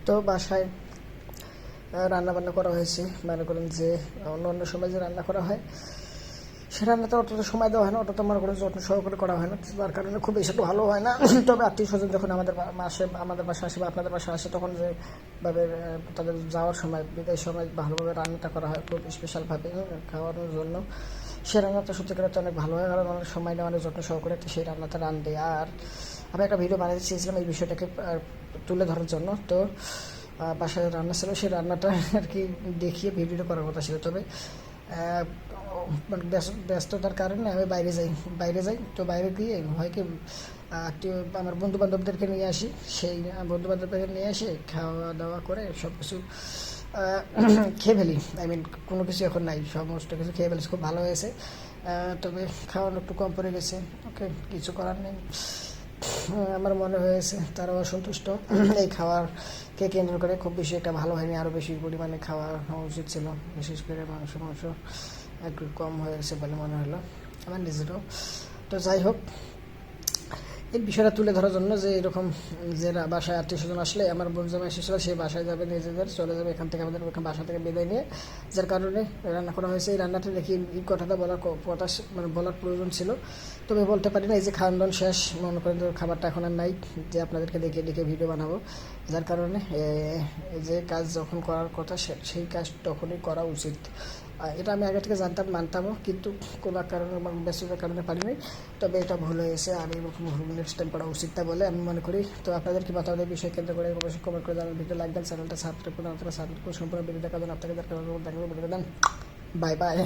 তো বাসায় রান্না বান্না করা হয়েছে, মনে করেন যে অন্য অন্য সময় যে রান্না করা হয় সে রান্নাতে অতটা সময় দেওয়া হয় না, অতটা মনে করেন যত্ন সহকারে করা হয় না, তার কারণে খুব বেশি একটা ভালো হয় না। তবে আত্মীয় স্বজন যখন আমাদের আমাদের বাসায় আসে বা আপনাদের বাসায় আসে, তখন যেভাবে তাদের যাওয়ার সময় বিদায়ের সময় ভালোভাবে রান্নাটা করা হয় খুব স্পেশালভাবে খাওয়ানোর জন্য, সে রান্নাটা সত্যি করে অনেক ভালো হয়, কারণ অনেক সময় নেওয়া, অনেক যত্ন সহকারে সেই রান্নাটা রান্ধে। আর আমি একটা ভিডিও বানাতে চেয়েছিলাম এই বিষয়টাকে তুলে ধরার জন্য। তো বাসায় রান্না ছিল, সেই রান্নাটা আর কি দেখিয়ে ভিডিওটা করার কথা ছিল। তবে মানে ব্যস্ততার কারণে আমি বাইরে যাই। তো বাইরে গিয়ে হয় কি আমার বন্ধু বান্ধবদেরকে নিয়ে আসি, সেই বন্ধু বান্ধবদেরকে নিয়ে এসে খাওয়া দাওয়া করে সব কিছু খেয়ে ফেলি। কোনো কিছু এখন নাই, সমস্ত কিছু খেয়ে ফেলেছি, খুব ভালো হয়েছে। তবে খাওয়ানো একটু কম পড়ে গেছে, ওকে, কিছু করার নেই। আমার মনে হয়েছে তারাও অসন্তুষ্ট এই খাওয়ারকে কেন্দ্র করে, খুব বেশি একটা ভালো হয়নি, আরও বেশি পরিমাণে খাওয়া হওয়া উচিত ছিল। বিশেষ করে মাংস একটু কম হয়েছে বলে মনে হলো আমার নিজেরও। তো যাই হোক, এই বিষয়টা তুলে ধরার জন্য যে এরকম যে বাসায় আত্মীয় স্বজন আসলে, আমার বন্ধু জামাই এসেছিল, সেই বাসায় যাবে, নিজেদের চলে যাবে এখান থেকে, আমাদের বাসা থেকে বিদায় নিয়ে, যার কারণে রান্না করা হয়েছে। এই রান্নাটা দেখি এই কথাটা বলার কথা মানে বলার প্রয়োজন ছিল, তবে বলতে পারি না। এই যে খাওয়ান দাওয়ান শেষ, মনে করেন খাবারটা এখন আর নাই যে আপনাদেরকে দেখে ভিডিও বানাবো, যার কারণে এই যে কাজ যখন করার কথা সেই কাজ তখনই করা উচিত। এটা আমি আগে থেকে মানতামও, কিন্তু কোনো কারণে ব্যস্ততার কারণে পারিনি। তবে এটা ভুল হয়েছে, আমি নেক্সট টাইম করা উচিত তা বলে আমি মনে করি। তো আপনাদের কি মতামত বিষয় কেন্দ্র করে অবশ্যই কমেন্ট করে জানান, ভিডিও লাইক দেন, চ্যানেলটা সাবস্ক্রাইব করুন, আপনারা সাবস্ক্রাইব করে সম্পূর্ণ ভিডিও দেখাবেন। আপনাকে দরকার দেন। Bye bye.